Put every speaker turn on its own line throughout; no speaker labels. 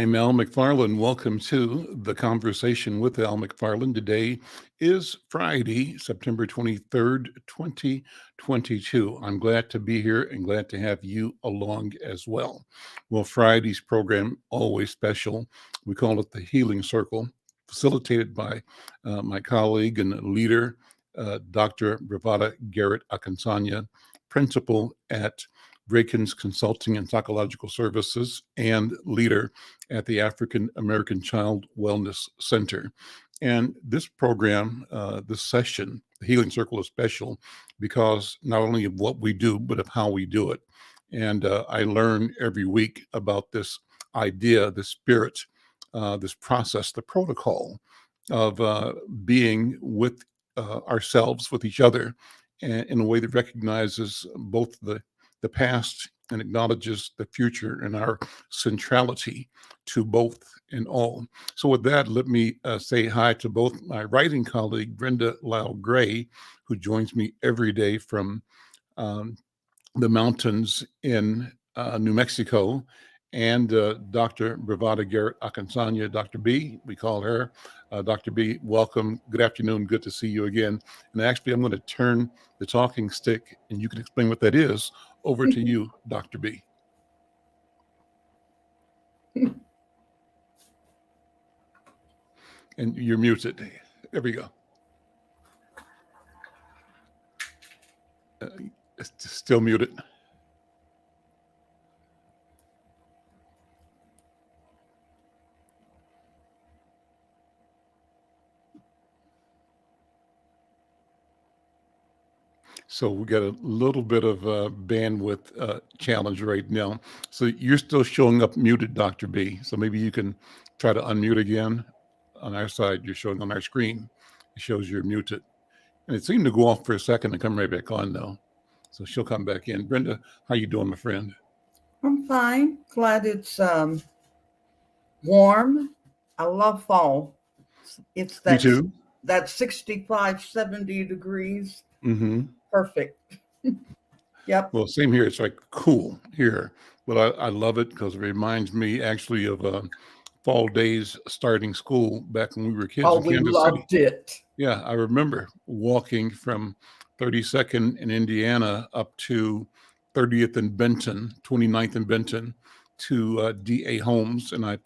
I'm Al McFarlane. Welcome to The Conversation with Al McFarlane. Today is Friday, September 23rd, 2022. I'm glad to be here and glad to have you along as well. Well, Friday's program, always special. We call it the Healing Circle, facilitated by my colleague and leader, Dr. Bravada Garrett-Akinsanya, principal at Draken's Consulting and Psychological Services and leader at the African American Child Wellness Center. And this program, this session, the Healing Circle, is special because not only of what we do, but of how we do it. And I learn every week about this idea, the spirit, this process, the protocol of being with ourselves, with each other, and in a way that recognizes both the past and acknowledges the future and our centrality to both and all. So with that, let me say hi to both my writing colleague, Brenda Lyle-Gray, who joins me every day from the mountains in New Mexico, and Dr. Bravada Garrett-Akinsanya, Dr. B, we call her. Dr. B, welcome. Good afternoon. Good to see you again. And actually, I'm going to turn the talking stick, and you can explain what that is, over to you, Dr. B. And you're muted. There we go. It's still muted. So we got a little bit of a bandwidth challenge right now. So you're still showing up muted, Dr. B. So maybe you can try to unmute again. On our side, you're showing on our screen. It shows you're muted. And it seemed to go off for a second and come right back on though. So she'll come back in. Brenda, how you doing, my friend?
I'm fine. Glad it's warm. I love fall. It's that,
Me too.
That 65, 70 degrees.
Mm-hmm.
Perfect. Yep.
Well, same here. It's like cool here, but I love it because it reminds me actually of fall days starting school back when we were kids in
we
Kansas
loved
City.
it.
Yeah, I remember walking from 32nd in Indiana up to 30th in Benton, 29th in Benton to D.A. Holmes. And I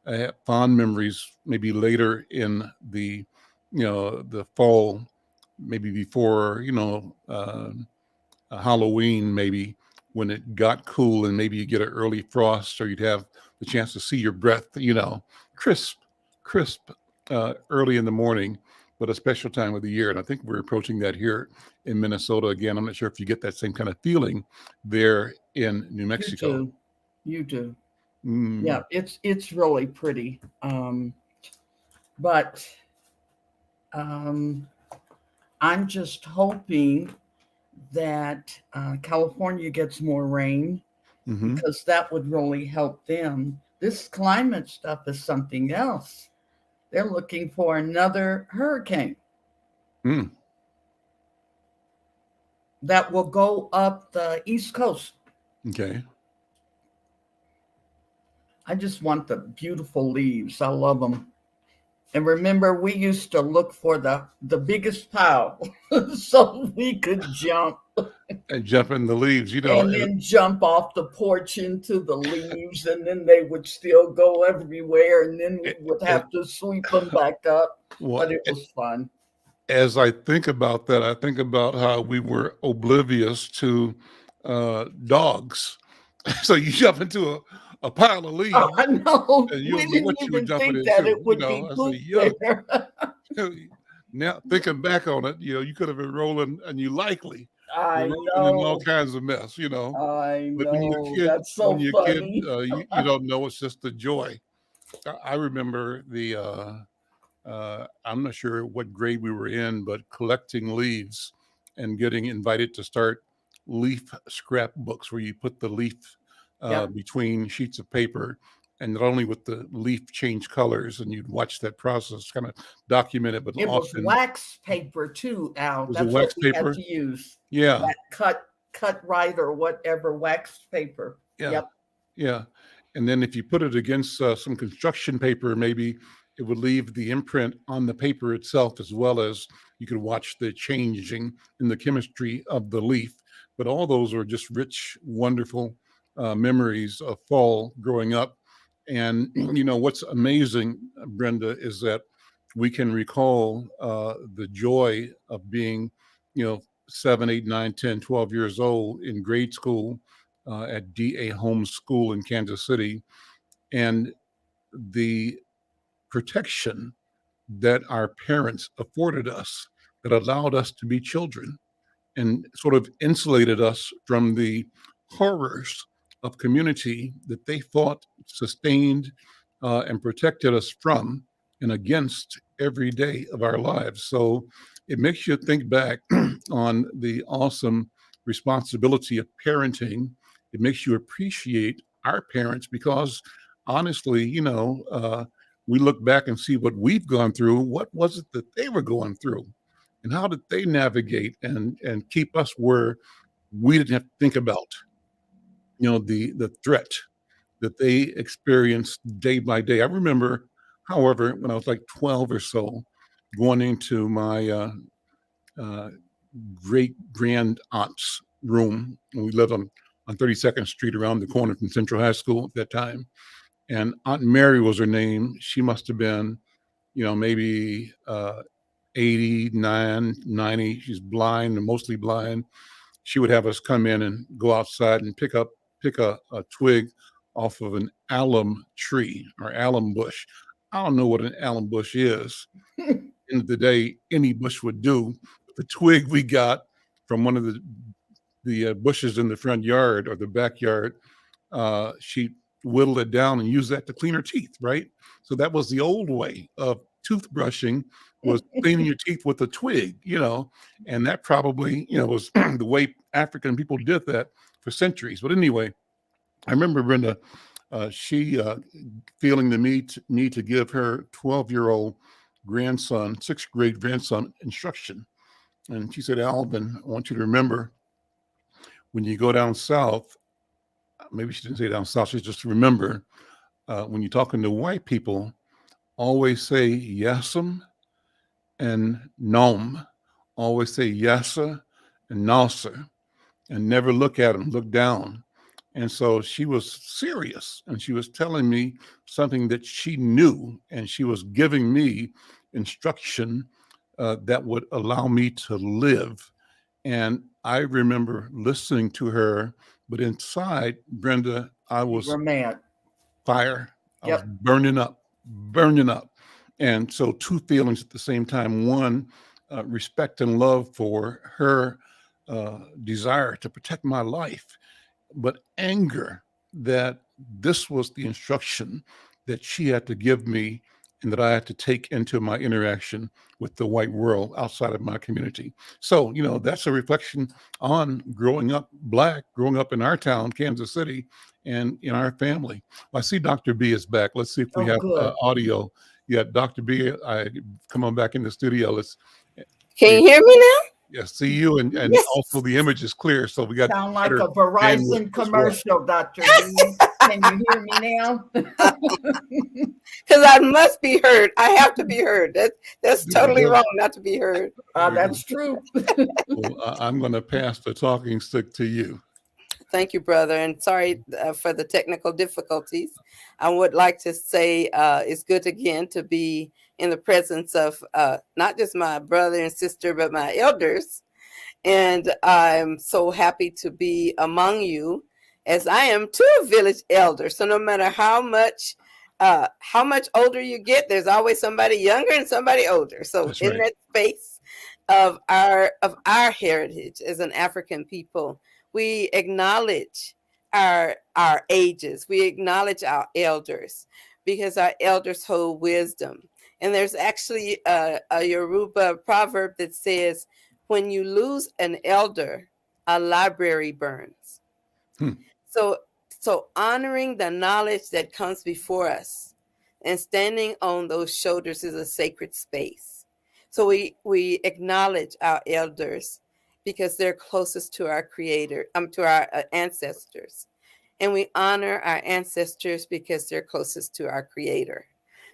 have fond memories maybe later in the fall, maybe before, Halloween, maybe when it got cool and maybe you get an early frost or you'd have the chance to see your breath, crisp, early in the morning, but a special time of the year. And I think we're approaching that here in Minnesota again. I'm not sure if you get that same kind of feeling there in New Mexico.
You do. Yeah, it's really pretty. But I'm just hoping that California gets more rain, because that would really help them. This climate stuff is something else. They're looking for another hurricane that will go up the East Coast.
Okay.
I just want the beautiful leaves. I love them. And remember, we used to look for the biggest pile so we could jump.
And jump in the leaves,
And then jump off the porch into the leaves, and then they would still go everywhere, and then we would have to sweep them back up. But it was fun.
As I think about that, I think about how we were oblivious to dogs. So you jump into a pile of leaves.
Oh, I know.
And you
We
don't know what
didn't
you were
even
jumping
think
into.
that it would be poop there.
Now thinking back on it, you could have been rolling, and you likely
I
were
know.
rolling in all kinds of mess,
I
But
know.
when you're a kid,
That's so funny.
you don't know. It's just the joy. I remember I'm not sure what grade we were in, but collecting leaves and getting invited to start leaf scrapbooks where you put the leaf between sheets of paper, and not only with the leaf change colors, and you'd watch that process, kind of document it, but
it
often
was wax paper too, Al.
was
That's
it wax
what we
paper?
had to use.
Yeah.
That cut right or whatever wax paper.
Yeah.
Yep.
Yeah. And then if you put it against some construction paper, maybe it would leave the imprint on the paper itself, as well as you could watch the changing in the chemistry of the leaf. But all those are just rich, wonderful memories of fall growing up. And, what's amazing, Brenda, is that we can recall the joy of being, 7, 8, 9, 10, 12 years old in grade school at DA Home School in Kansas City, and the protection that our parents afforded us that allowed us to be children and sort of insulated us from the horrors of community that they thought sustained and protected us from and against every day of our lives. So it makes you think back on the awesome responsibility of parenting. It makes you appreciate our parents because honestly, we look back and see what we've gone through. What was it that they were going through? And how did they navigate and keep us where we didn't have to think about, the threat that they experienced day by day? I remember, however, when I was like 12 or so, going into my uh, great grand aunt's room. And we lived on 32nd Street around the corner from Central High School at that time. And Aunt Mary was her name. She must have been, maybe 89, 90. She's blind and mostly blind. She would have us come in and go outside and pick a twig off of an alum tree or alum bush. I don't know what an alum bush is. End of the day, any bush would do. The twig we got from one of the bushes in the front yard or the backyard, she whittled it down and used that to clean her teeth, right? So that was the old way of toothbrushing, was cleaning your teeth with a twig, and that probably, was the way African people did that for centuries. But anyway, I remember Brenda, she feeling the need to give her 12-year-old grandson, sixth grade grandson, instruction. And she said, Alvin, I want you to remember when you go down south, maybe she didn't say down south, she just remember when you're talking to white people, always say yes'm and nom. Always say yessa and nossa, and never look at them, look down. And so she was serious, and she was telling me something that she knew, and she was giving me instruction that would allow me to live. And I remember listening to her, but inside, Brenda, I was
mad.
Fire. I was
Yep.
burning up. And so two feelings at the same time. One, respect and love for her desire to protect my life, but anger that this was the instruction that she had to give me and that I had to take into my interaction with the white world outside of my community. So, that's a reflection on growing up Black, growing up in our town, Kansas City, and in our family. Well, I see Dr. B is back. Let's see if we have audio. Yeah, Dr. B, I come on back in the studio. Let's.
Can you hear me now?
Yeah, see you, and
Yes.
also the image is clear, so we got
sound like a Verizon commercial, Dr. B. Can you hear me now?
Because I must be heard. I have to be heard. That's totally wrong not to be heard.
That's true.
Well, I'm going to pass the talking stick to you.
Thank you, brother. And sorry for the technical difficulties. I would like to say it's good again to be in the presence of not just my brother and sister, but my elders. And I'm so happy to be among you, as I am too a village elder. So no matter how much older you get, there's always somebody younger and somebody older. So
That's
in
right.
that space of our heritage as an African people, we acknowledge our ages. We acknowledge our elders because our elders hold wisdom. And there's actually a Yoruba proverb that says, when you lose an elder, a library burns. So honoring the knowledge that comes before us and standing on those shoulders is a sacred space. So we acknowledge our elders because they're closest to our creator, to our ancestors. and we honor our ancestors because they're closest to our Creator.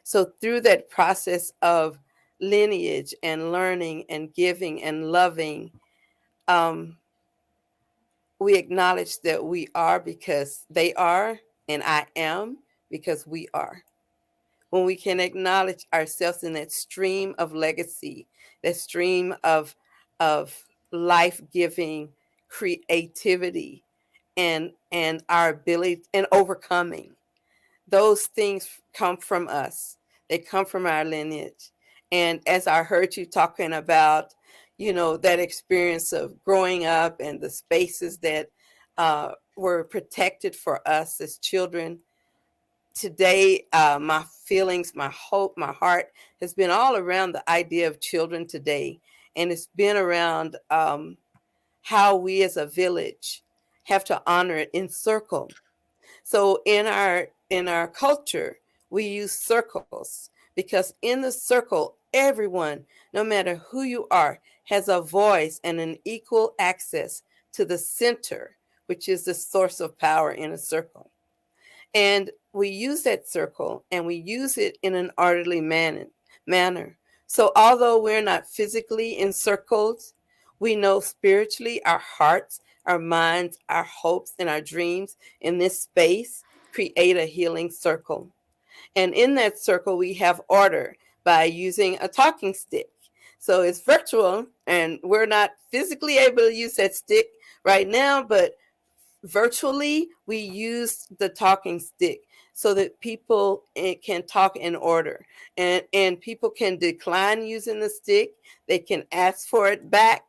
So through that process of lineage and learning and giving and loving, we acknowledge that we are because they are, and I am because we are. When we can acknowledge ourselves in that stream of legacy, that stream of life-giving creativity and our ability and overcoming, those things come from us. They come from our lineage. And as I heard you talking about, that experience of growing up and the spaces that were protected for us as children, today, my feelings, my hope, my heart has been all around the idea of children today. And it's been around how we as a village have to honor it in circle. So in our culture, we use circles because in the circle, everyone, no matter who you are, has a voice and an equal access to the center, which is the source of power in a circle. And we use that circle and we use it in an orderly manner. So although we're not physically encircled, we know spiritually our hearts, our minds, our hopes, and our dreams in this space create a healing circle. And in that circle, we have order by using a talking stick. So it's virtual and we're not physically able to use that stick right now, but virtually we use the talking stick so that people can talk in order, and people can decline using the stick. They can ask for it back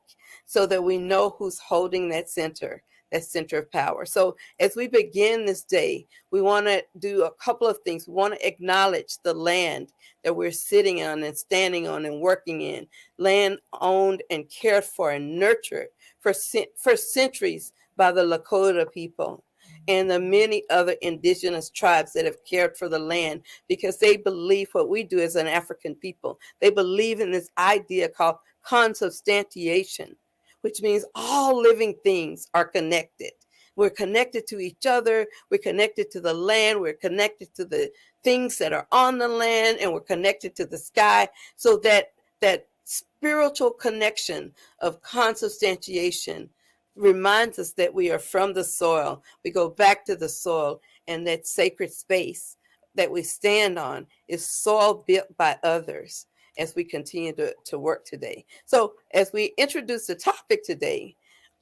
so that we know who's holding that center of power. So as we begin this day, we want to do a couple of things. We want to acknowledge the land that we're sitting on and standing on and working in, land owned and cared for and nurtured for centuries by the Lakota people and the many other indigenous tribes that have cared for the land, because they believe what we do as an African people. They believe in this idea called consubstantiation, which means all living things are connected. We're connected to each other. We're connected to the land. We're connected to the things that are on the land, and we're connected to the sky. So that spiritual connection of consubstantiation reminds us that we are from the soil. We go back to the soil, and that sacred space that we stand on is soil built by others as we continue to work today. So as we introduce the topic today,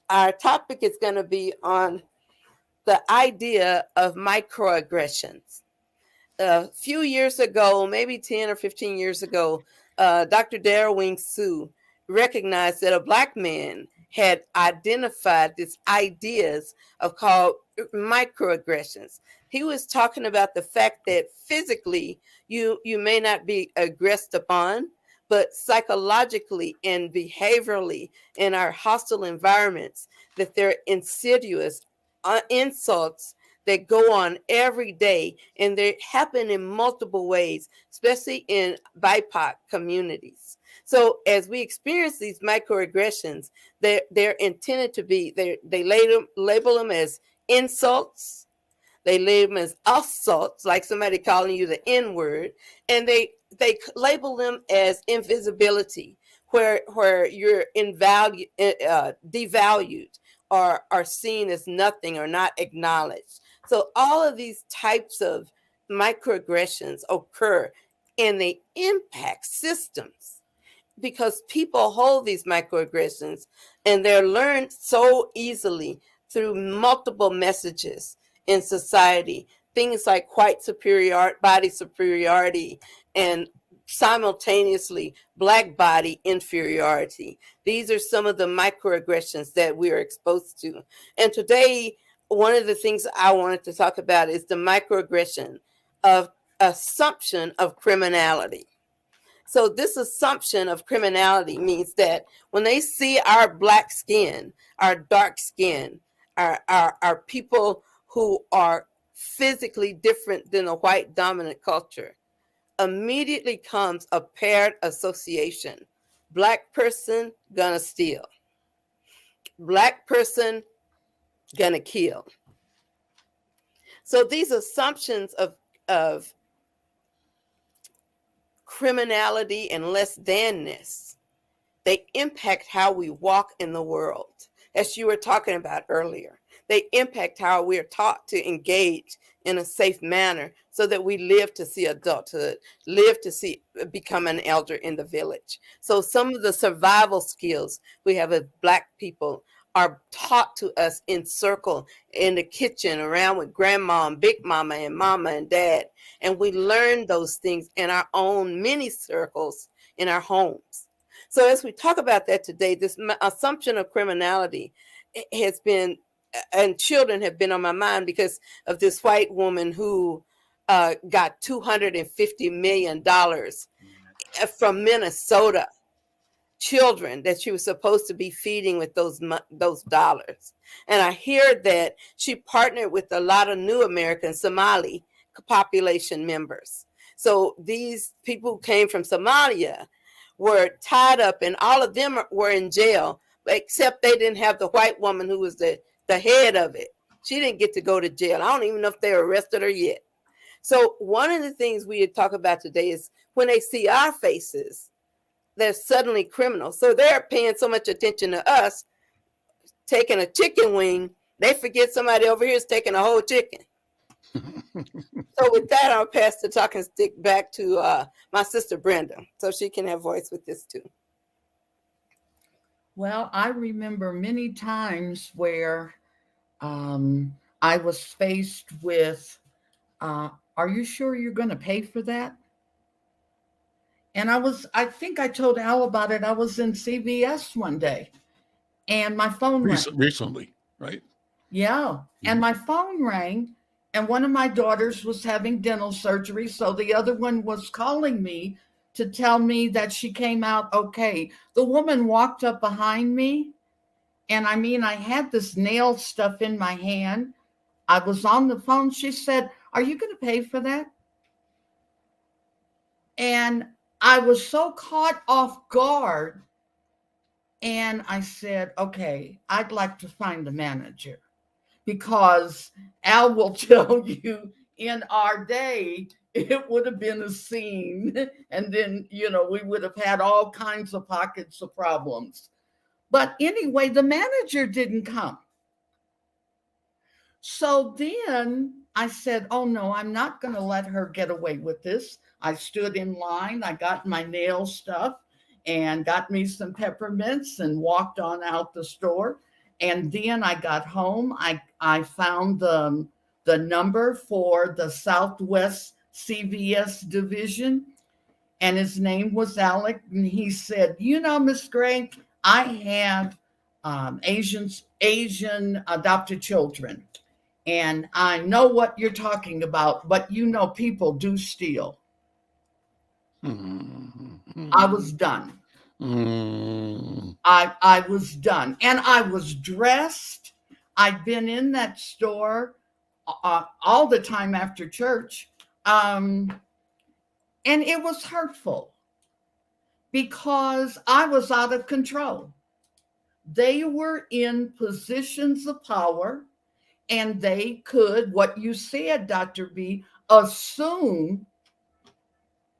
our topic is going to be on the idea of microaggressions. A few years ago, maybe 10 or 15 years ago, Dr. Darrell Wing Sue recognized that a Black man had identified these ideas of called microaggressions. He was talking about the fact that physically you may not be aggressed upon, but psychologically and behaviorally in our hostile environments, that they're insidious insults that go on every day, and they happen in multiple ways, especially in BIPOC communities. So as we experience these microaggressions, they're intended to be, they label them as insults, they label them as assaults, like somebody calling you the N-word, and they label them as invisibility, where you're devalued or are seen as nothing or not acknowledged. So all of these types of microaggressions occur, and they impact systems because people hold these microaggressions and they're learned so easily through multiple messages in society. Things like white superiority, body superiority, and simultaneously Black body inferiority. These are some of the microaggressions that we are exposed to. And today, one of the things I wanted to talk about is the microaggression of assumption of criminality. So this assumption of criminality means that when they see our Black skin, our dark skin, our people who are physically different than the white dominant culture, immediately comes a paired association. Black person gonna steal. Black person gonna kill. So these assumptions of criminality and less thanness, they impact how we walk in the world, as you were talking about earlier. They impact how we are taught to engage in a safe manner so that we live to see adulthood, live to see become an elder in the village. So some of the survival skills we have as Black people are taught to us in circle in the kitchen around with grandma and big mama and mama and dad. And we learn those things in our own mini circles in our homes. So as we talk about that today, this assumption of criminality has been, and children have been on my mind because of this white woman who got $250 million from Minnesota children that she was supposed to be feeding with those dollars. And I hear that she partnered with a lot of new American Somali population members. So these people who came from Somalia were tied up, and all of them were in jail, except they didn't have the white woman who was the head of it. She didn't get to go to jail. I don't even know if they arrested her yet. So one of the things we talk about today is when they see our faces, they're suddenly criminals. So they're paying so much attention to us, taking a chicken wing, they forget somebody over here is taking a whole chicken. So with that, I'll pass the talking stick back to my sister Brenda, so she can have voice with this too.
Well, I remember many times where I was faced with, are you sure you're going to pay for that? And I think I told Al about it. I was in CVS one day and my phone rang.
Recently, right?
Yeah. And my phone rang, and one of my daughters was having dental surgery. So the other one was calling me to tell me that she came out okay. The woman walked up behind me, and I mean, I had this nail stuff in my hand. I was on the phone. She said, "Are you going to pay for that?" And I was so caught off guard. And I said, "Okay, I'd like to find the manager." Because Al will tell you in our day, it would have been a scene. And then, we would have had all kinds of pockets of problems. But anyway, the manager didn't come. So then I said, oh no, I'm not going to let her get away with this. I stood in line. I got my nail stuff and got me some peppermints and walked on out the store. And then I got home. I found the number for the Southwest CVS division, and his name was Alec. And he said, Miss Gray, I have Asian adopted children, and I know what you're talking about, but people do steal. Mm-hmm. I was done. I was done, and I was dressed. I'd been in that store all the time after church, and it was hurtful because I was out of control. They were in positions of power, and they could, what you said, Dr. B, assume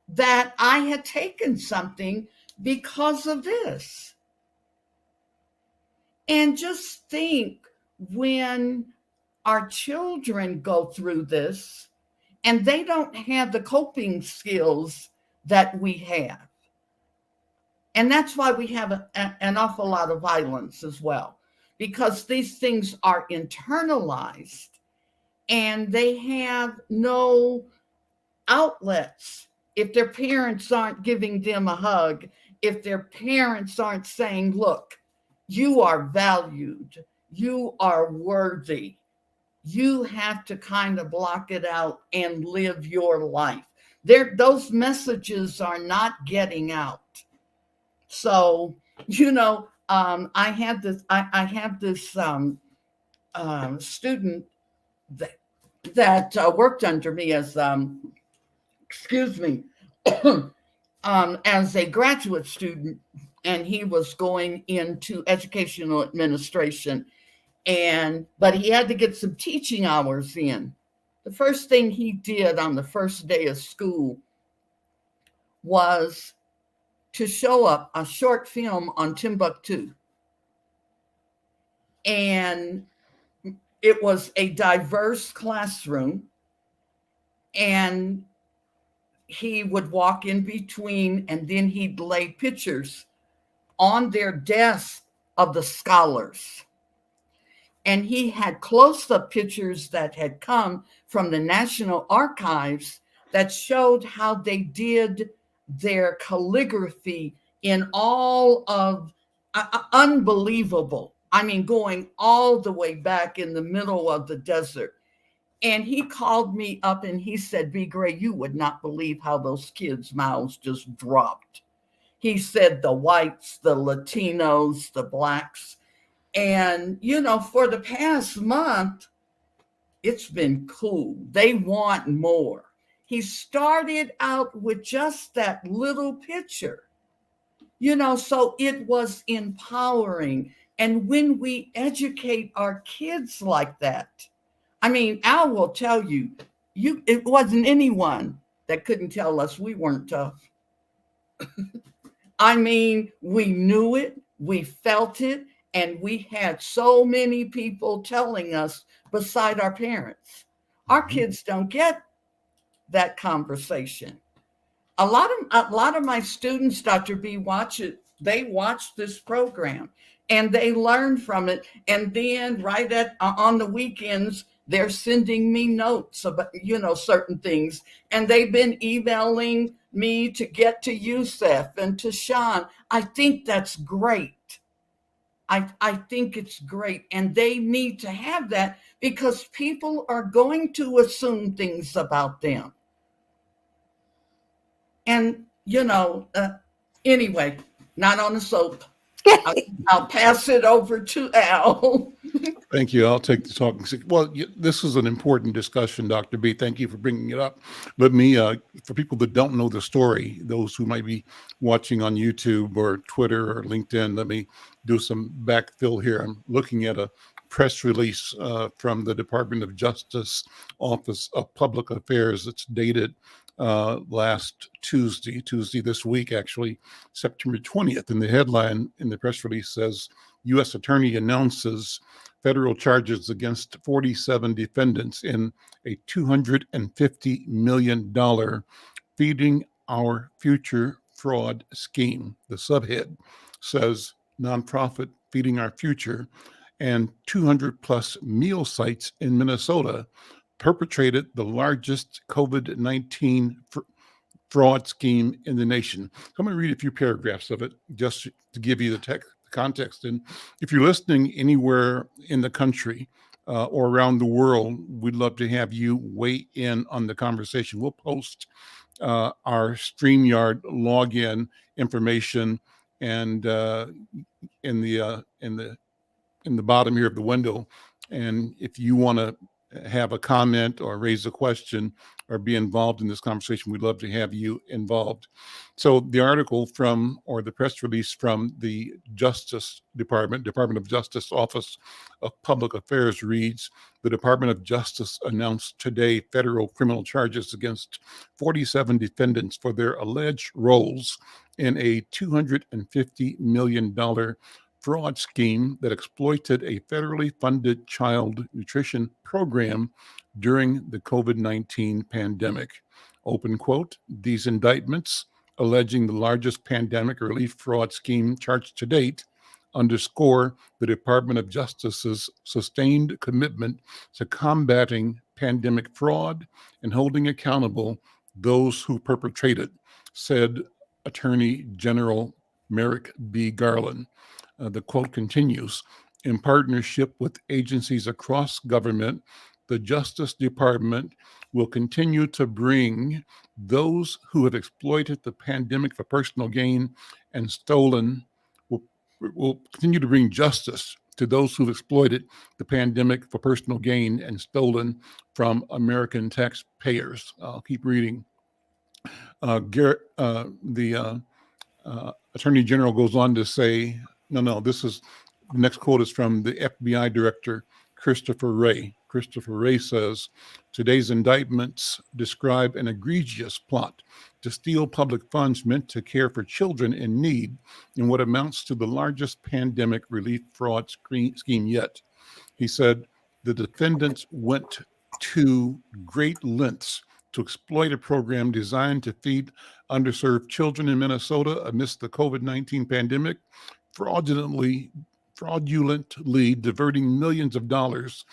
that I had taken something because of this. And just think, when our children go through this and they don't have the coping skills that we have. And that's why we have an awful lot of violence as well, because these things are internalized and they have no outlets. If their parents aren't giving them a hug, if their parents aren't saying, look, you are valued, you are worthy, you have to kind of block it out and live your life. Those messages are not getting out. So, I have this student that worked under me as as a graduate student, and he was going into educational administration, but he had to get some teaching hours in. the first thing he did on the first day of school was to show up a short film on Timbuktu. And it was a diverse classroom. And he would walk in between, and then he'd lay pictures on their desk of the scholars. And he had close-up pictures that had come from the National Archives that showed how they did their calligraphy in all of unbelievable. I mean, going all the way back in the middle of the desert. And he called me up and he said, B. Gray, you would not believe how those kids' mouths just dropped. He said the whites, the Latinos, the blacks. And, you know, for the past month, it's been cool. They want more. He started out with just that little picture, you know, so it was empowering. And when we educate our kids like that, I mean, Al will tell you, it wasn't anyone that couldn't tell us we weren't tough. I mean, we knew it, we felt it, and we had so many people telling us beside our parents. Our kids don't get that conversation. A lot of my students, Dr. B, watch this program and they learn from it. And then on the weekends, they're sending me notes about, you know, certain things. And they've been emailing me to get to Youssef and to Sean. I think that's great. I think it's great. And they need to have that because people are going to assume things about them. And, you know, anyway, not on the soap. I'll pass it over to Al.
Thank you. I'll take the talking stick. Well, this is an important discussion, Dr. B. Thank you for bringing it up. Let me, for people that don't know the story, those who might be watching on YouTube or Twitter or LinkedIn, let me do some backfill here. I'm looking at a press release from the Department of Justice Office of Public Affairs. It's dated last Tuesday this week, actually, September 20th. And the headline in the press release says, U.S. Attorney announces federal charges against 47 defendants in a $250 million Feeding Our Future fraud scheme. The subhead says, nonprofit Feeding Our Future and 200 plus meal sites in Minnesota perpetrated the largest COVID-19 fraud scheme in the nation. So I'm going to read a few paragraphs of it just to give you the context. And if you're listening anywhere in the country or around the world, we'd love to have you weigh in on the conversation. We'll post our StreamYard login information and in the bottom here of the window. And if you want to have a comment or raise a question or be involved in this conversation, we'd love to have you involved. So the article or the press release from the Department of Justice Office of Public Affairs reads, the Department of Justice announced today federal criminal charges against 47 defendants for their alleged roles in a $250 million fraud scheme that exploited a federally funded child nutrition program during the COVID-19 pandemic. Open quote, these indictments alleging the largest pandemic relief fraud scheme charged to date underscore the Department of Justice's sustained commitment to combating pandemic fraud and holding accountable those who perpetrated, said Attorney General Merrick B. Garland. The quote continues, in partnership with agencies across government, the Justice Department will continue to bring those who have exploited the pandemic for personal gain and stolen, will continue to bring justice to those who've exploited the pandemic for personal gain and stolen from American taxpayers. I'll keep reading. Garrett, the Attorney General goes on to say, the next quote is from the FBI Director, Christopher Wray. Christopher Wray says, today's indictments describe an egregious plot to steal public funds meant to care for children in need in what amounts to the largest pandemic relief fraud scheme yet. He said, the defendants went to great lengths to exploit a program designed to feed underserved children in Minnesota amidst the COVID-19 pandemic, fraudulently diverting millions of dollars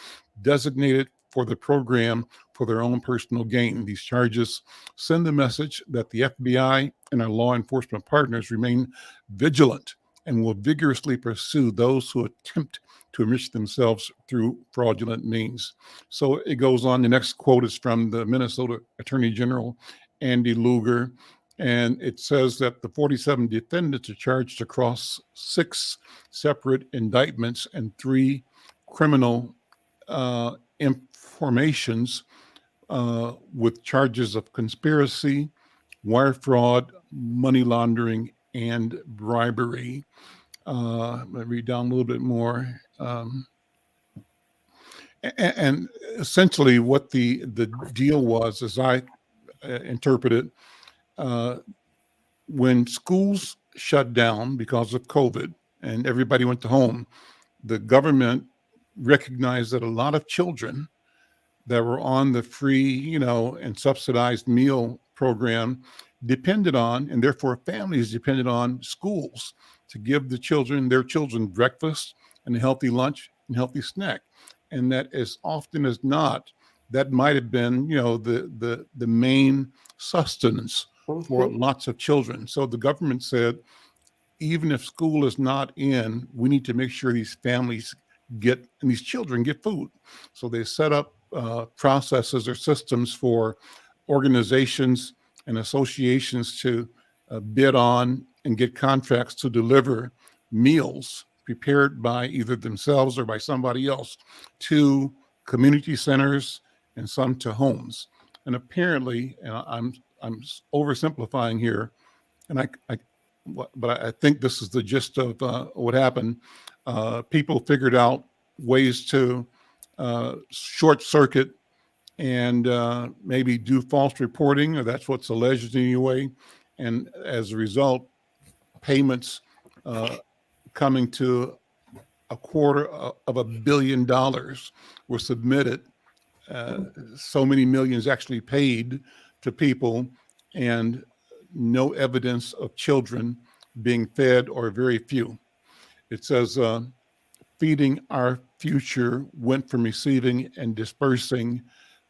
designated for the program for their own personal gain. These charges send the message that the FBI and our law enforcement partners remain vigilant and will vigorously pursue those who attempt to enrich themselves through fraudulent means. So it goes on. The next quote is from the Minnesota Attorney General, Andy Lugar, and it says that the 47 defendants are charged across 6 separate indictments and 3 criminal informations with charges of conspiracy, wire fraud, money laundering, and bribery. Let me read down a little bit more. And essentially what the deal was, as I interpret it, when schools shut down because of COVID and everybody went to home, the government recognized that a lot of children that were on the free, and subsidized meal program depended on, and therefore families depended on schools to give their children breakfast and a healthy lunch and healthy snack. And that as often as not, that might have been, the main sustenance for lots of children. So the government said, even if school is not in, we need to make sure these families and these children get food. So they set up processes or systems for organizations and associations to bid on and get contracts to deliver meals prepared by either themselves or by somebody else to community centers and some to homes. And apparently, and I'm oversimplifying here, but I think this is the gist of what happened. People figured out ways to short circuit and maybe do false reporting, or that's what's alleged anyway. And as a result, payments coming to $250 million were submitted. So many millions actually paid to people, and no evidence of children being fed, or very few. It says, Feeding Our Future went from receiving and dispersing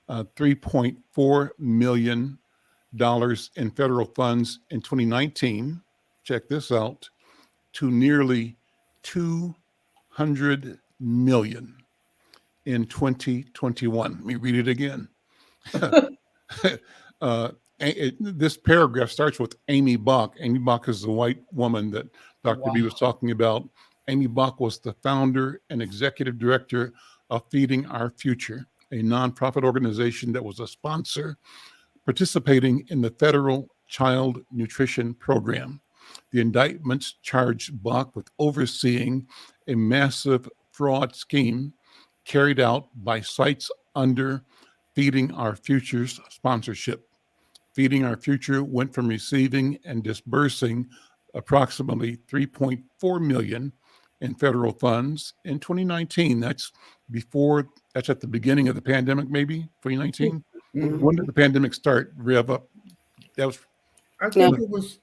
$3.4 million in federal funds in 2019, check this out, to nearly $200 million in 2021. Let me read it again. This paragraph starts with Amy Bach. Amy Bach is the white woman that Dr. B was talking about. Amy Bach was the founder and executive director of Feeding Our Future, a nonprofit organization that was a sponsor participating in the federal child nutrition program. The indictments charged Bach with overseeing a massive fraud scheme carried out by sites under Feeding Our Future's sponsorship. Feeding Our Future went from receiving and disbursing approximately $3.4 million in federal funds in 2019. That's at the beginning of the pandemic, maybe 2019. Mm-hmm. When did the pandemic start? Rev up. That was,
I think it was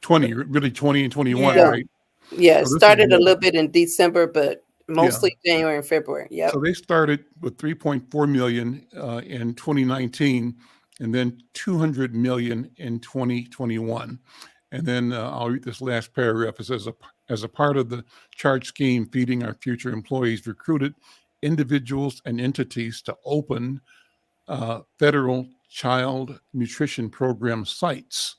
20 and 21, right?
Yeah, it started a little bit in December, but mostly January and February. Yeah.
So they started with 3.4 million in 2019, and then 200 million in 2021. And then I'll read this last paragraph. It says, as a part of the charge scheme, Feeding Our Future employees recruited individuals and entities to open federal child nutrition program sites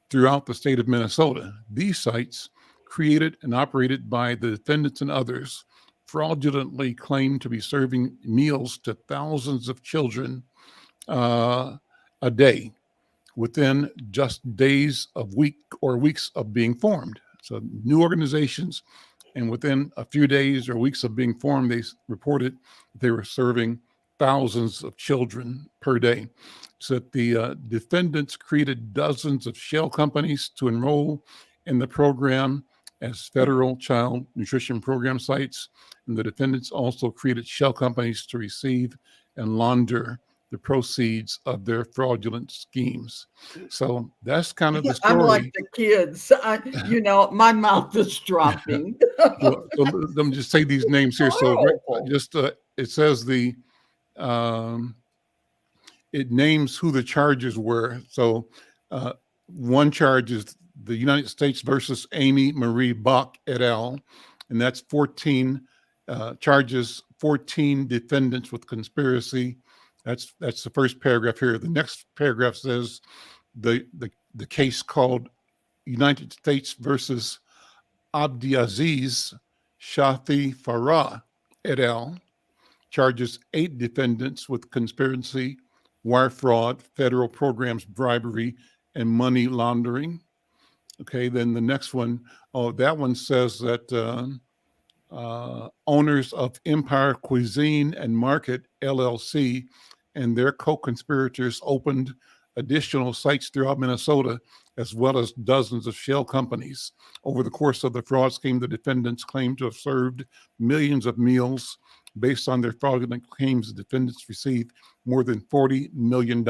throughout the state of Minnesota. These sites, created and operated by the defendants and others, fraudulently claimed to be serving meals to thousands of children a day within just days of weeks of being formed. So new organizations, and within a few days or weeks of being formed, they reported they were serving thousands of children per day. So that the defendants created dozens of shell companies to enroll in the program as federal child nutrition program sites. And the defendants also created shell companies to receive and launder the proceeds of their fraudulent schemes. So that's kind of the story.
I'm like the kids. My mouth is dropping.
So let me just say these names here. So just it says it names who the charges were. So one charge is the United States versus Amy Marie Bach et al. And that's 14 charges, 14 defendants with conspiracy. That's the first paragraph here. The next paragraph says the case called United States versus Abdiaziz Shafi Farah et al. Charges 8 defendants with conspiracy, wire fraud, federal programs, bribery, and money laundering. Okay, then the next one, that one says that owners of Empire Cuisine and Market LLC and their co-conspirators opened additional sites throughout Minnesota, as well as dozens of shell companies. Over the course of the fraud scheme, the defendants claimed to have served millions of meals. Based on their fraudulent claims, the defendants received more than $40 million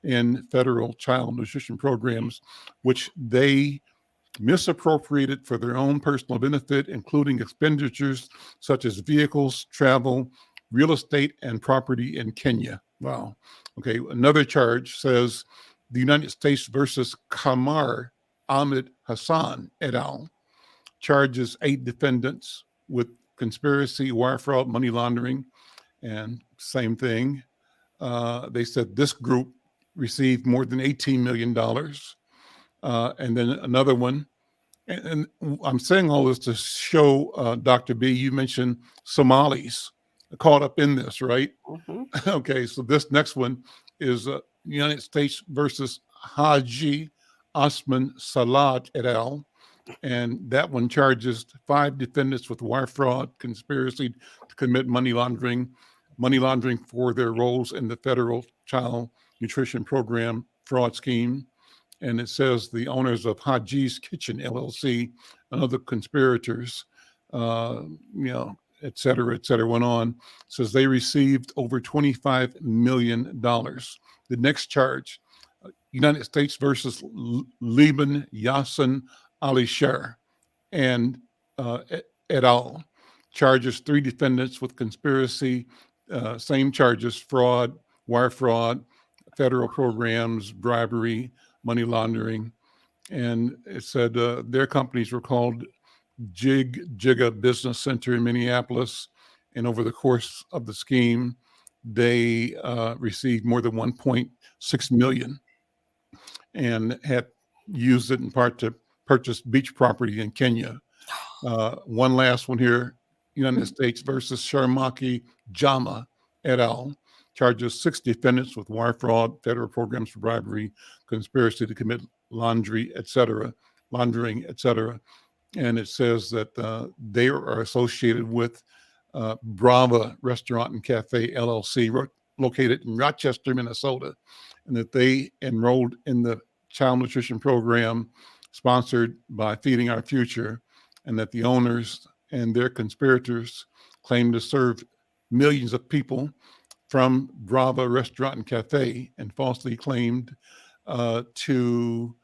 in federal child nutrition programs, which they misappropriated for their own personal benefit, including expenditures such as vehicles, travel, real estate, and property in Kenya. Wow. Okay, another charge says the United States versus Kamar Ahmed Hassan et al. Charges 8 defendants with conspiracy, wire fraud, money laundering, and same thing. They said this group received more than $18 million. And then another one, and I'm saying all this to show, Dr. B, you mentioned Somalis caught up in this, right? Mm-hmm. Okay, so this next one is United States versus Haji Osman Salat et al. And that one charges 5 defendants with wire fraud, conspiracy to commit money laundering for their roles in the federal child nutrition program fraud scheme. And it says the owners of Haji's Kitchen LLC and other conspirators, et cetera, went on. It says they received over $25 million. The next charge, United States versus Liban Yassin Ali Sher and et al. Charges 3 defendants with conspiracy, same charges, fraud, wire fraud, federal programs, bribery, money laundering. And it said their companies were called Jigga Business Center in Minneapolis. And over the course of the scheme, they received more than $1.6 million and had used it in part to purchase beach property in Kenya. One last one here, United States versus Sharmaki Jama et al. Charges 6 defendants with wire fraud, federal programs for bribery, conspiracy to commit laundering, et cetera. And it says that they are associated with Brava Restaurant and Cafe LLC, located in Rochester, Minnesota, and that they enrolled in the child nutrition program sponsored by Feeding Our Future, and that the owners and their conspirators claim to serve millions of people from Brava Restaurant and Cafe, and falsely claimed to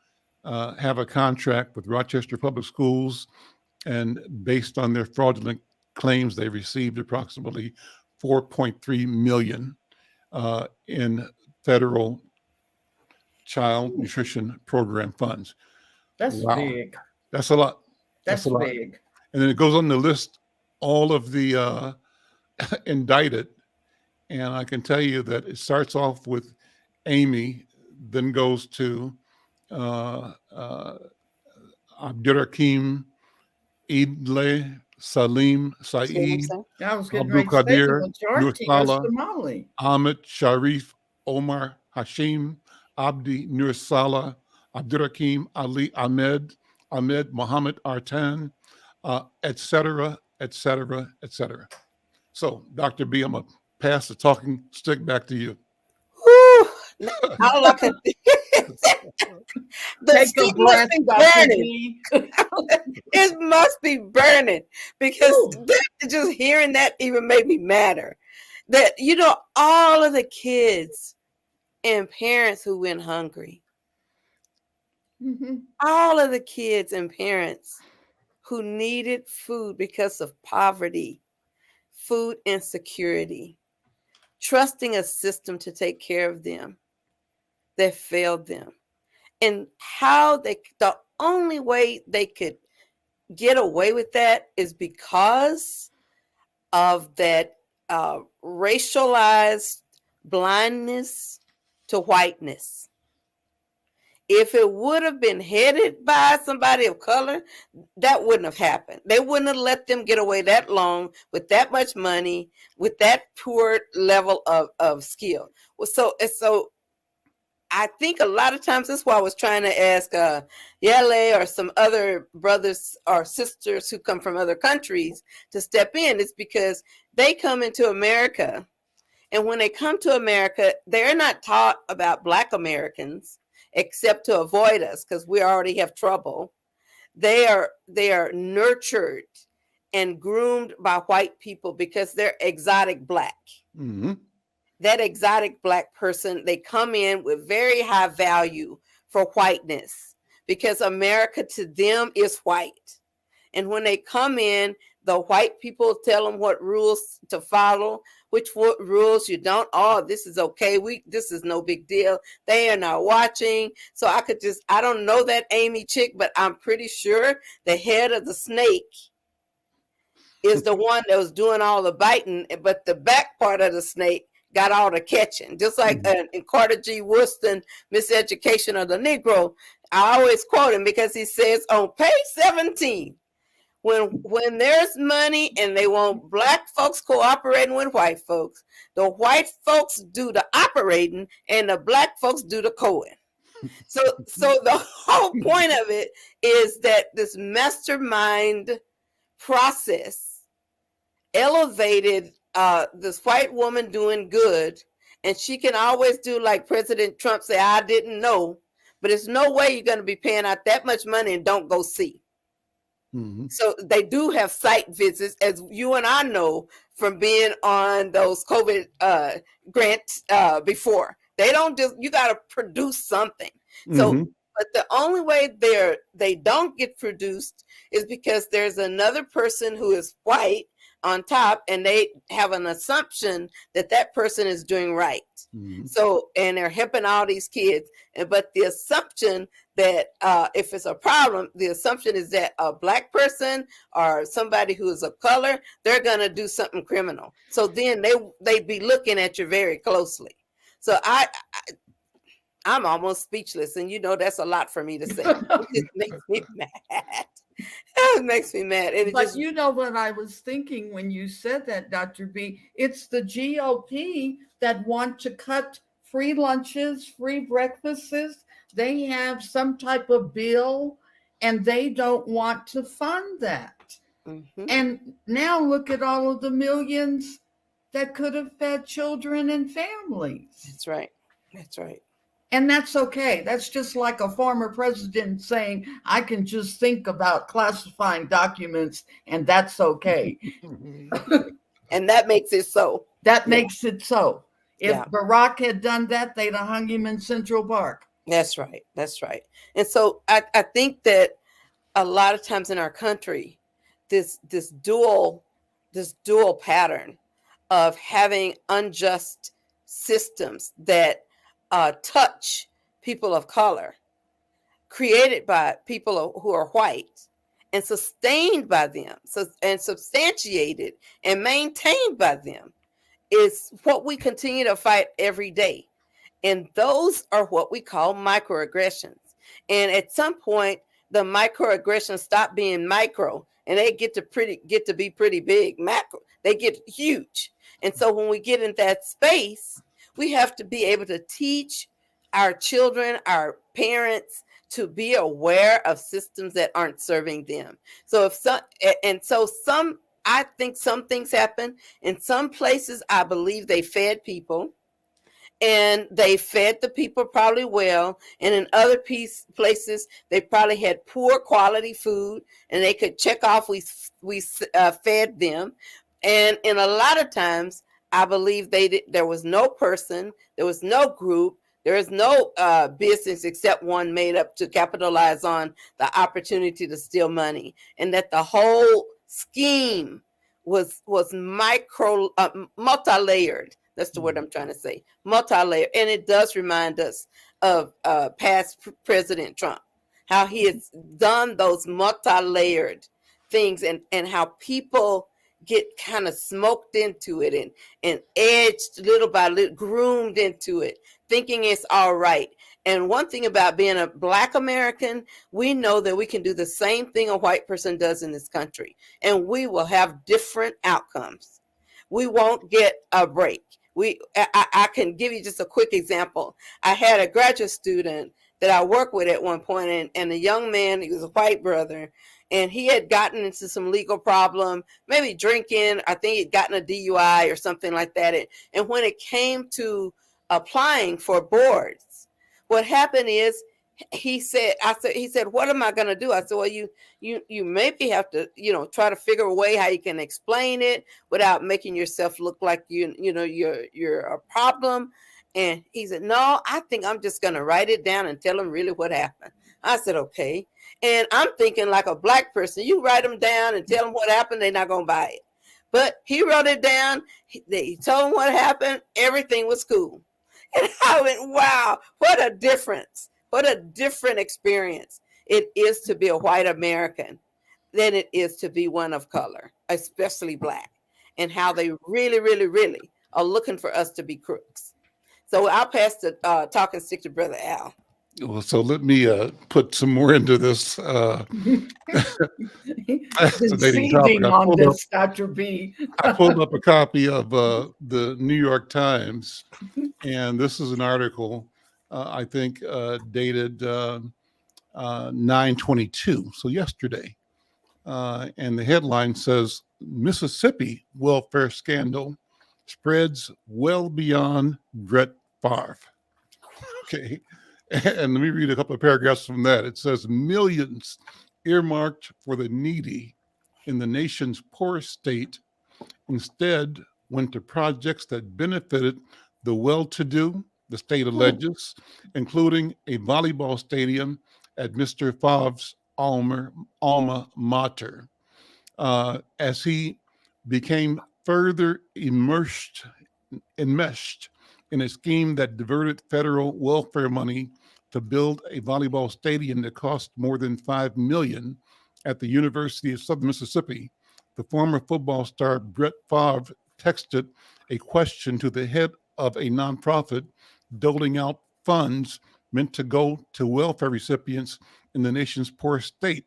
have a contract with Rochester Public Schools. And based on their fraudulent claims, they received approximately $4.3 million in federal child nutrition program funds.
That's big.
That's a lot.
That's
a lot.
Big.
And then it goes on to list all of the indicted. And I can tell you that it starts off with Amy, then goes to Abdurrahim, Idle, Salim, Saeed, Abdul Qadir, Nursala, Ahmed, Sharif, Omar, Hashim, Abdi, Nursala, Abdurrahim, Ali, Ahmed, Muhammad Artan, et cetera. So, Dr. B, I'm going to pass the talking stick back to you.
Whew, all I can the
Take a
stick
breath,
must be
Dr.
burning.
B.
It must be burning because
Ooh.
just hearing that even made me madder. That, you know, all of the kids and parents who went hungry, all of the kids and parents who needed food because of poverty, food insecurity, trusting a system to take care of them that failed them, and how the only way they could get away with that is because of that racialized blindness to whiteness. If it would have been headed by somebody of color, that wouldn't have happened. They wouldn't have let them get away that long with that much money, with that poor level of skill. So I think a lot of times that's why I was trying to ask Yele or some other brothers or sisters who come from other countries to step in. It's because they come into America, and when they come to America, they're not taught about Black Americans except to avoid us because we already have trouble. They are nurtured and groomed by white people because they're exotic Black.
Mm-hmm.
That exotic Black person, they come in with very high value for whiteness because America to them is white. And when they come in, the white people tell them what rules to follow, what rules you don't. Oh, this is okay. This is no big deal. They are not watching. So I don't know that Amy chick, but I'm pretty sure the head of the snake is the one that was doing all the biting, but the back part of the snake got all the catching. Just like in Carter G. Woodson, Miseducation of the Negro, I always quote him because he says on page 17, when there's money and they want Black folks cooperating with white folks, the white folks do the operating and the Black folks do the coing. So the whole point of it is that this mastermind process elevated this white woman doing good, and she can always do like President Trump say, I didn't know, but there's no way you're going to be paying out that much money and don't go see. Mm-hmm. So they do have site visits, as you and I know from being on those COVID grants before. They don't just, you got to produce something. Mm-hmm. So, but the only way they don't get produced is because there's another person who is white on top, and they have an assumption that that person is doing right. Mm-hmm. So, and they're helping all these kids. But the assumption that if it's a problem, the assumption is that a Black person or somebody who is of color, they're going to do something criminal. So then they be looking at you very closely. So I'm almost speechless. And you know, that's a lot for me to say. It makes me mad. It makes me mad.
But you know what I was thinking when you said that, Dr. B? It's the GOP that want to cut free lunches, free breakfasts. They have some type of bill, and they don't want to fund that. Mm-hmm. And now look at all of the millions that could have fed children and families.
That's right. That's right.
And that's okay. That's just like a former president saying, I can just think about classifying documents, and that's okay.
And that makes it so.
That makes it so. If Barack had done that, they'd have hung him in Central Park.
That's right. That's right. And so I think that a lot of times in our country, this dual pattern of having unjust systems that touch people of color, created by people who are white, and sustained by them, and substantiated and maintained by them, is what we continue to fight every day. And those are what we call microaggressions. And at some point, the microaggressions stop being micro, and they get to be pretty big. Macro, they get huge. And so when we get in that space, we have to be able to teach our children, our parents, to be aware of systems that aren't serving them. So some I think some things happen. In some places, I believe they fed people, and they fed the people probably well. And in other places, they probably had poor quality food, and they could check off we fed them. And in a lot of times, I believe there was no person, there was no group, there is no business except one made up to capitalize on the opportunity to steal money, and that the whole scheme was multi-layered. That's the word I'm trying to say, multi-layered. And it does remind us of past President Trump, how he has done those multi-layered things, and how people get kind of smoked into it and edged little by little, groomed into it, thinking it's all right. And one thing about being a Black American, we know that we can do the same thing a white person does in this country, and we will have different outcomes. We won't get a break. I can give you just a quick example. I had a graduate student that I worked with at one point, and a young man, he was a white brother, and he had gotten into some legal problem, maybe drinking. I think he'd gotten a DUI or something like that. And when it came to applying for boards, what happened is he said, what am I going to do? I said, well, you maybe have to, try to figure a way how you can explain it without making yourself look like you're a problem. And he said, no, I think I'm just going to write it down and tell him really what happened. I said, okay. And I'm thinking like a Black person, you write them down and tell them what happened, they're not going to buy it. But he wrote it down. He told him what happened. Everything was cool. And I went, wow, what a difference. What a different experience it is to be a white American than it is to be one of color, especially Black, and how they really, really, really are looking for us to be crooks. So I'll pass the talking stick to Brother Al.
Well, so let me put some more into this fascinating topic.
On this, Dr. B.
I pulled up a copy of the New York Times, and this is an article, I think, dated 9/22, so yesterday. And the headline says, Mississippi welfare scandal spreads well beyond Brett Favre. Okay. And let me read a couple of paragraphs from that. It says, millions earmarked for the needy in the nation's poorest state instead went to projects that benefited the well-to-do, the state alleges, including a volleyball stadium at Mr. Favre's alma mater. As he became further enmeshed in a scheme that diverted federal welfare money to build a volleyball stadium that cost more than $5 million at the University of Southern Mississippi, the former football star Brett Favre texted a question to the head of a nonprofit doling out funds meant to go to welfare recipients in the nation's poorest state,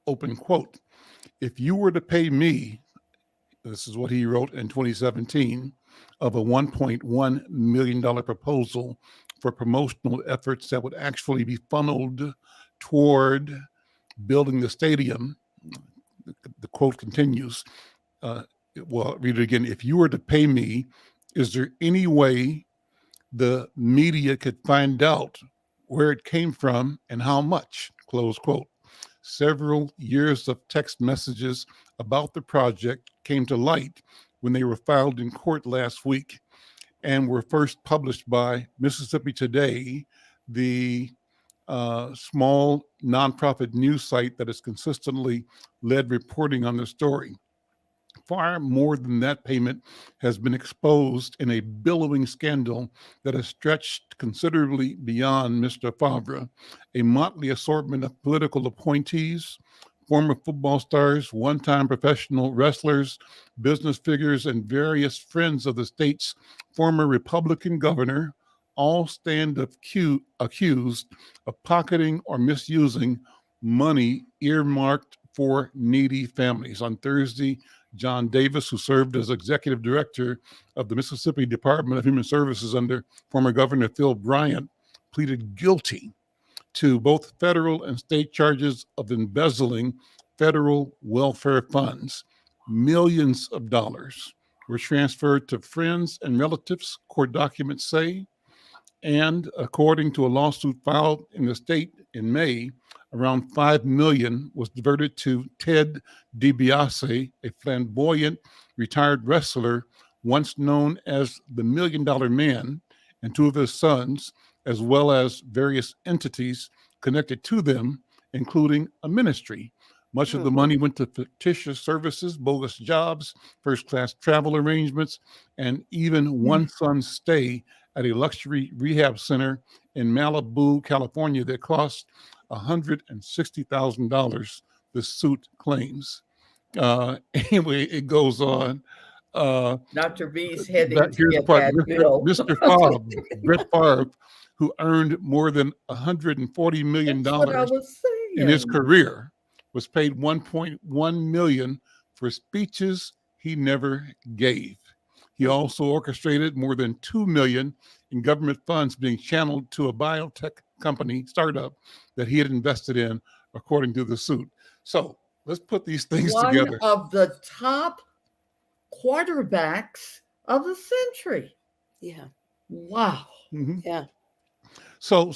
open quote. If you were to pay me, this is what he wrote in 2017, of a $1.1 million proposal for promotional efforts that would actually be funneled toward building the stadium. The quote continues. Well, I'll read it again. If you were to pay me, is there any way the media could find out where it came from and how much? Close quote. Several years of text messages about the project came to light when they were filed in court last week and were first published by Mississippi Today, the small nonprofit news site that has consistently led reporting on the story. Far more than that payment has been exposed in a billowing scandal that has stretched considerably beyond Mr. Favre, a motley assortment of political appointees, former football stars, one-time professional wrestlers, business figures, and various friends of the state's former Republican governor all stand accused of pocketing or misusing money earmarked for needy families. On Thursday, John Davis, who served as executive director of the Mississippi Department of Human Services under former Governor Phil Bryant, pleaded guilty to both federal and state charges of embezzling federal welfare funds. millions of dollars were transferred to friends and relatives, court documents say. And according to a lawsuit filed in the state in May, around $5 million was diverted to Ted DiBiase, a flamboyant retired wrestler once known as the $1 Million Man, and two of his sons, as well as various entities connected to them, including a ministry. Much of the money went to fictitious services, bogus jobs, first-class travel arrangements, and even one son's stay at a luxury rehab center in Malibu, California that cost $160,000, the suit claims. Anyway, it goes on.
Dr. B's heading to
Here's the
get
part,
that bill.
Mr. Favre, Brett Favre, who earned more than $140 million
That's what I was saying.
in his career, was paid $1.1 million for speeches he never gave. He also orchestrated more than $2 million in government funds being channeled to a biotech company startup that he had invested in, according to the suit. So let's put these things together.
One of the top quarterbacks of the century.
Yeah.
Wow.
Mm-hmm.
Yeah.
So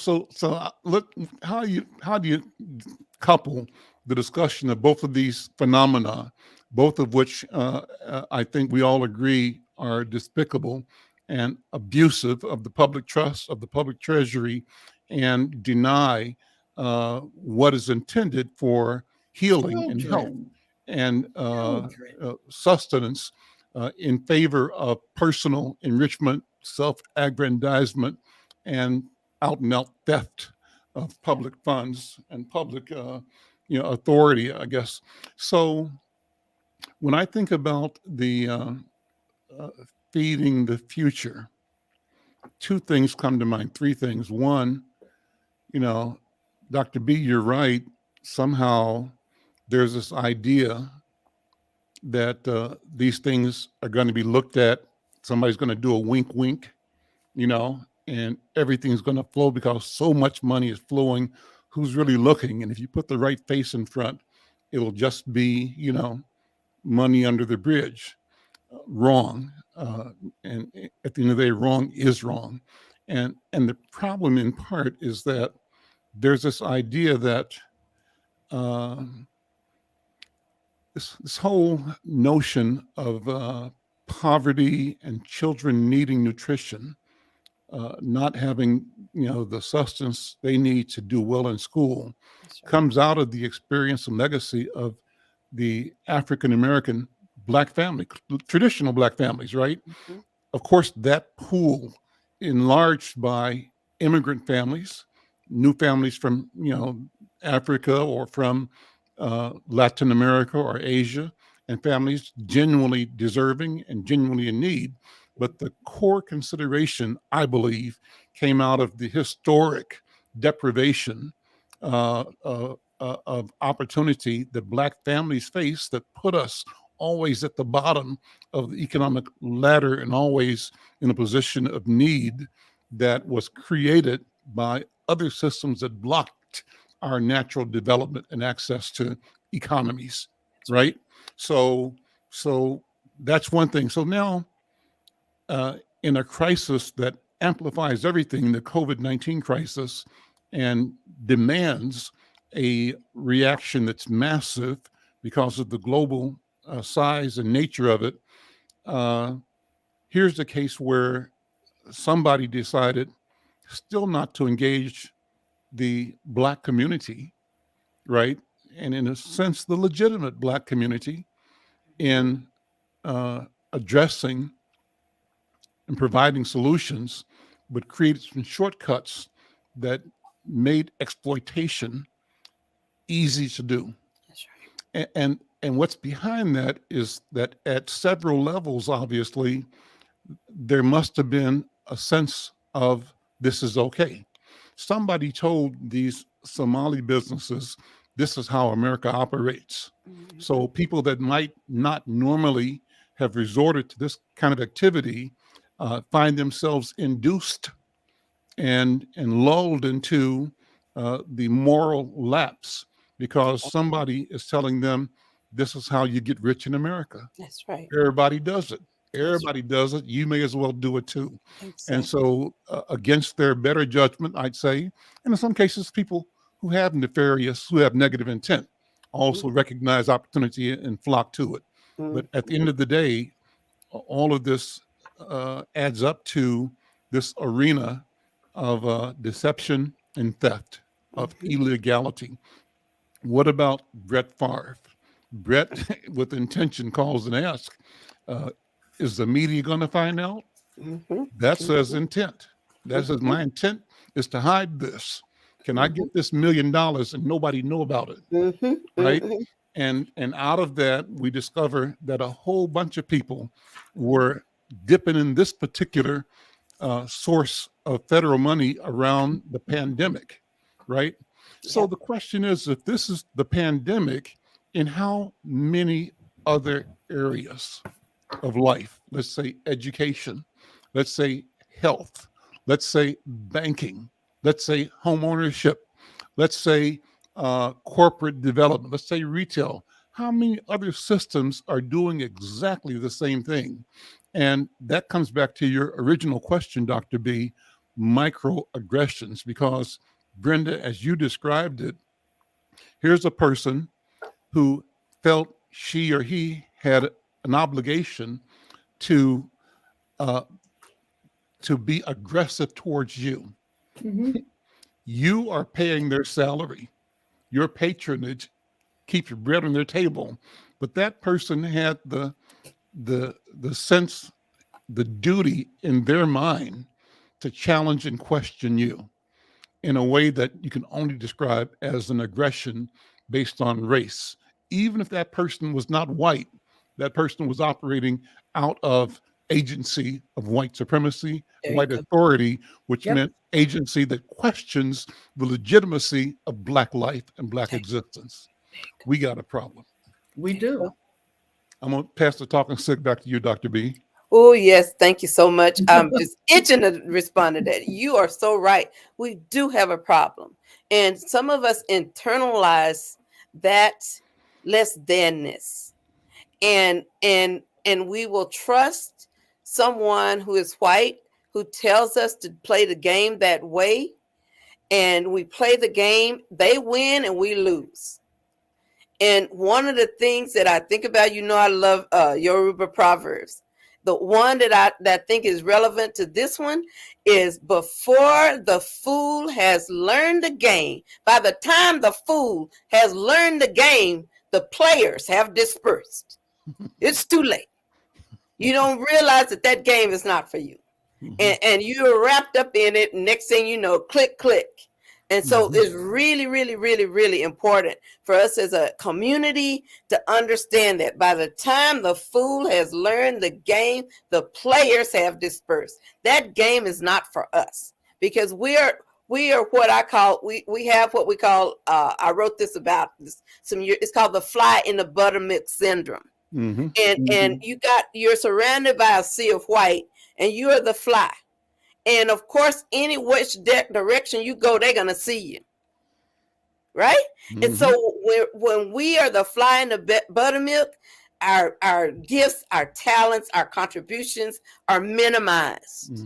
look, how do you couple the discussion of both of these phenomena, both of which I think we all agree are despicable and abusive of the public trust, of the public treasury, and deny what is intended for healing and health and sustenance in favor of personal enrichment, self-aggrandizement, and out-and-out theft of public funds and public authority, I guess. So when I think about the feeding the future, two things come to mind, three things. One, Dr. B, you're right. Somehow there's this idea that these things are going to be looked at. Somebody's going to do a wink, wink, and everything's going to flow because so much money is flowing. Who's really looking? And if you put the right face in front, it'll just be, money under the bridge. Wrong. And at the end of the day, wrong is wrong. And the problem in part is that there's this idea that this whole notion of poverty and children needing nutrition, not having the sustenance they need to do well in school, comes out of the experience and legacy of the African American Black family, traditional Black families, right? Mm-hmm. Of course, that pool enlarged by immigrant families, new families from Africa or from Latin America or Asia, and families genuinely deserving and genuinely in need. But the core consideration, I believe, came out of the historic deprivation of opportunity that Black families face that put us always at the bottom of the economic ladder and always in a position of need that was created by other systems that blocked our natural development and access to economies, right? So that's one thing. So now, in a crisis that amplifies everything, the COVID-19 crisis, and demands a reaction that's massive because of the global size and nature of it, here's the case where somebody decided still not to engage the Black community, right? And in a sense, the legitimate Black community in addressing and providing solutions, but created some shortcuts that made exploitation easy to do. That's right. And what's behind that is that at several levels, obviously, there must have been a sense of this is okay. Somebody told these Somali businesses, this is how America operates. Mm-hmm. So people that might not normally have resorted to this kind of activity find themselves induced and lulled into the moral lapse because somebody is telling them this is how you get rich in America.
That's right.
Everybody does it. Everybody does it. You may as well do it too.
Exactly.
And so against their better judgment, I'd say, and in some cases, people who have negative intent also recognize opportunity and flock to it. But at the end of the day, all of this adds up to this arena of deception and theft, of illegality. What about Brett Favre? Brett, with intention, calls and asks, is the media going to find out? That says intent. That says my intent is to hide this. Can I get this $1 million and nobody know about it? Right? And out of that, we discover that a whole bunch of people were dipping in this particular source of federal money around the pandemic, right? So the question is, if this is the pandemic, in how many other areas of life, let's say education, let's say health, let's say banking, let's say home ownership, let's say corporate development, let's say retail, how many other systems are doing exactly the same thing? And that comes back to your original question, Dr. B, microaggressions, because Brenda, as you described it, here's a person who felt she or he had an obligation to be aggressive towards you. You are paying their salary. Your patronage keeps your bread on their table. But that person had the sense, the duty in their mind to challenge and question you in a way that you can only describe as an aggression based on race. Even if that person was not white, that person was operating out of agency of white supremacy, white authority, which meant agency that questions the legitimacy of Black life and Black existence. We got a problem.
We do.
I'm going to pass the talking stick back to you, Dr. B.
Oh, yes. Thank you so much. I'm just itching to respond to that. You are so right. We do have a problem. And some of us internalize that less thanness. And we will trust someone who is white who tells us to play the game that way. And we play the game, they win and we lose. And one of the things that I think about, I love Yoruba proverbs. The one that I think is relevant to this one is before the fool has learned the game, by the time the fool has learned the game, the players have dispersed. It's too late. You don't realize that game is not for you. And you're wrapped up in it. And next thing you know, click, click. And so it's really, really, really, really important for us as a community to understand that by the time the fool has learned the game, the players have dispersed. That game is not for us because we are what I call, we have what we call, I wrote this about this some years, it's called the fly in the Buttermilk Syndrome. And you're surrounded by a sea of white and you're the fly. And of course, any which direction you go, they're going to see you. Right. And so when we are the fly in the buttermilk, our gifts, our talents, our contributions are minimized.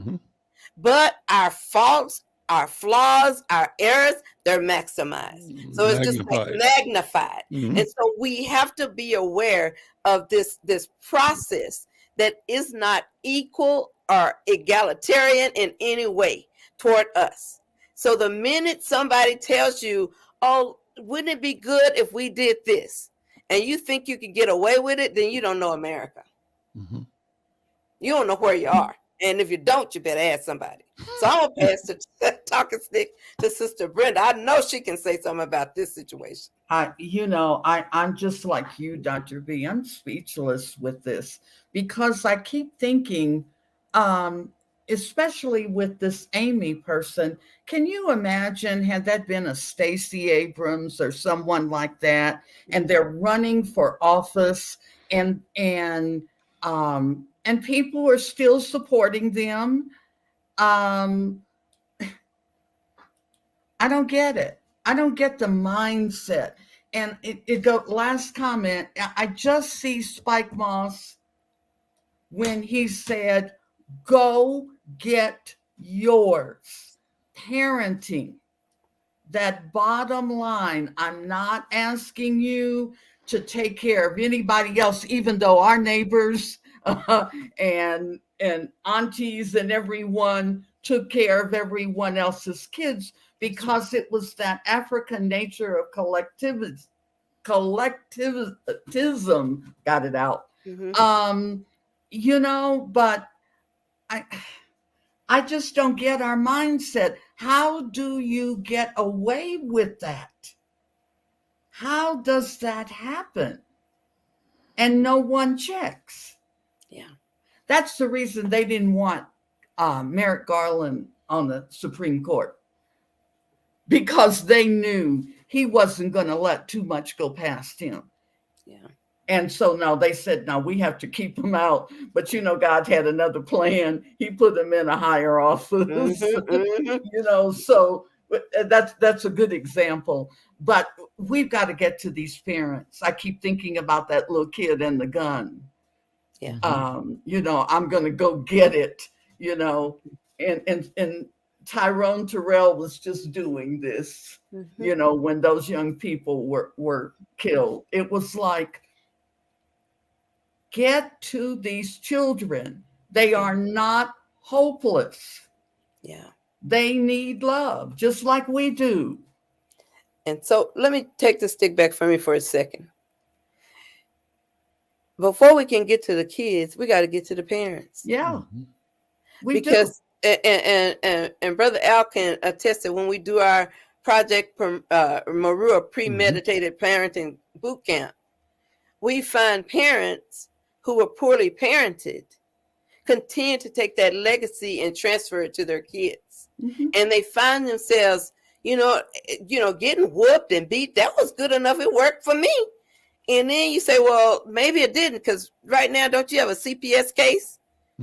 But our faults, our flaws, our errors, they're maximized. So it's just like magnified. And so we have to be aware of this process that is not equal or egalitarian in any way toward us. So the minute somebody tells you, oh, wouldn't it be good if we did this? And you think you can get away with it, then you don't know America. You don't know where you are. And if you don't, you better ask somebody. So I'm going to pass the talking stick to Sister Brenda. I know she can say something about this situation.
I'm just like you, Dr. B. I'm speechless with this because I keep thinking, especially with this Amy person, can you imagine had that been a Stacey Abrams or someone like that, and they're running for office and people are still supporting them? I don't get it. I don't get the mindset. And it go last comment. I just see Spike Moss when he said, "Go get yours." Parenting, that bottom line. I'm not asking you to take care of anybody else, even though our neighbors and aunties and everyone took care of everyone else's kids, because it was that African nature of collectivism. Got it out. But I just don't get our mindset. How do you get away with that? How does that happen? And no one checks.
Yeah.
That's the reason they didn't want Merrick Garland on the Supreme Court, because they knew he wasn't going to let too much go past him.
Yeah. And
so now they said, no, we have to keep him out. But, God had another plan. He put him in a higher office, so that's a good example. But we've got to get to these parents. I keep thinking about that little kid and the gun.
Yeah.
I'm going to go get it, and Tyrone Terrell was just doing this, when those young people were killed. It was like, get to these children. They are not hopeless.
Yeah.
They need love, just like we do.
And so let me take the stick back from me for a second. Before we can get to the kids, we got to get to the parents.
Yeah.
Because and Brother Al can attest that when we do our Project Marua premeditated parenting boot camp, we find parents who were poorly parented continue to take that legacy and transfer it to their kids. And they find themselves, getting whooped and beat. That was good enough. It worked for me. And then you say, well, maybe it didn't, because right now, don't you have a CPS case?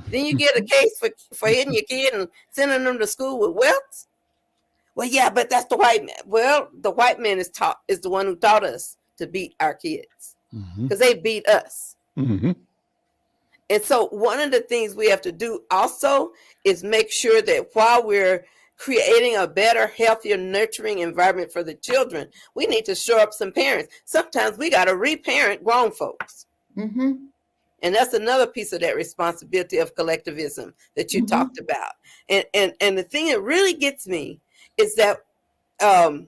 Then you get a case for hitting your kid and sending them to school with welts. Well, yeah, but that's the white man. Well, the white man is the one who taught us to beat our kids, because they beat us. And so one of the things we have to do also is make sure that while we're creating a better, healthier, nurturing environment for the children, we need to show up some parents. Sometimes we got to reparent grown folks. And that's another piece of that responsibility of collectivism that you talked about. And the thing that really gets me is that the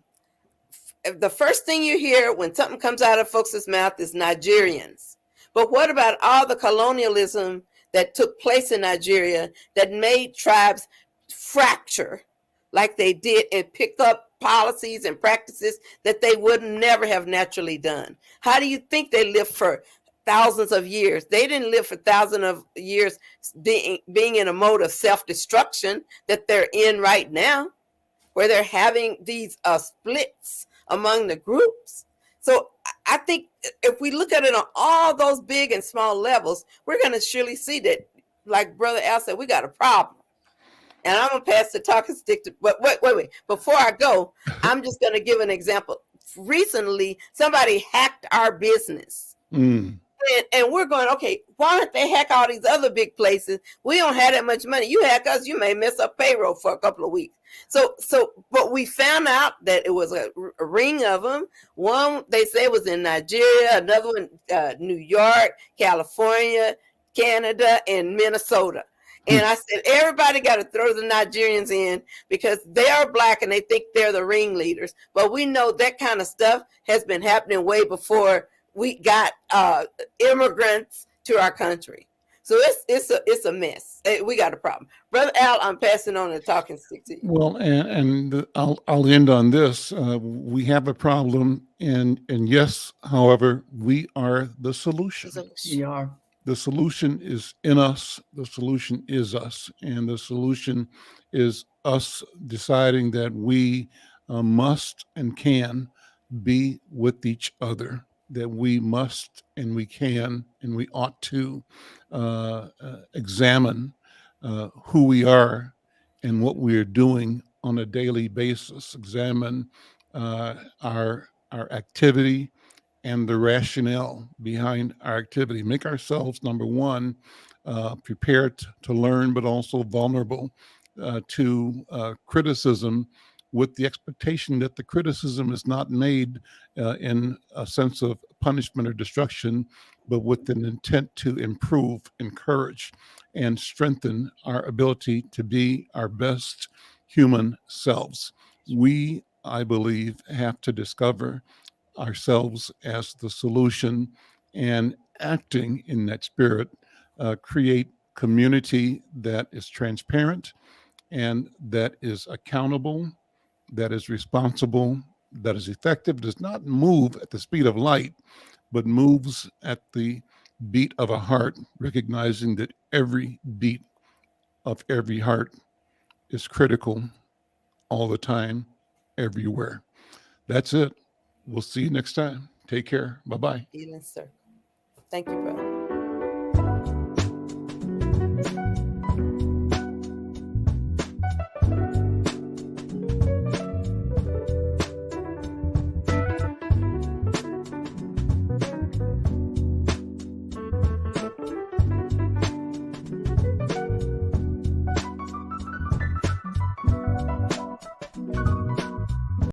first thing you hear when something comes out of folks' mouth is Nigerians. But what about all the colonialism that took place in Nigeria that made tribes fracture like they did and pick up policies and practices that they would never have naturally done? How do you think they lived for thousands of years? They didn't live for thousands of years being in a mode of self-destruction that they're in right now, where they're having these splits among the groups. So I think if we look at it on all those big and small levels, we're going to surely see that, like Brother Al said, we got a problem. And I'm going to pass the talking stick to, but wait. Before I go, I'm just going to give an example. Recently, somebody hacked our business. And we're going, okay, why don't they hack all these other big places? We don't have that much money. You hack us, you may mess up payroll for a couple of weeks. But we found out that it was a ring of them. One, they say, was in Nigeria, another one, New York, California, Canada, and Minnesota. And I said, everybody got to throw the Nigerians in, because they are Black and they think they're the ringleaders. But we know that kind of stuff has been happening way before we got immigrants to our country. So it's a mess. We got a problem. Brother Al, I'm passing on the talking stick to you.
Well, and I'll end on this. We have a problem, and yes, however, we are the solution.
We are.
The solution is in us. The solution is us. And the solution is us deciding that we must and can be with each other, that we must and we can and we ought to examine who we are and what we are doing on a daily basis, examine our our activity and the rationale behind our activity. Make ourselves, number one, prepared to learn, but also vulnerable to criticism, with the expectation that the criticism is not made in a sense of punishment or destruction, but with an intent to improve, encourage, and strengthen our ability to be our best human selves. We, I believe, have to discover ourselves as the solution, and acting in that spirit, create community that is transparent and that is accountable, that is responsible, that is effective, does not move at the speed of light, but moves at the beat of a heart, recognizing that every beat of every heart is critical all the time, everywhere. That's it. We'll see you next time. Take care. Bye-bay.
Healing circle. Thank you, brother.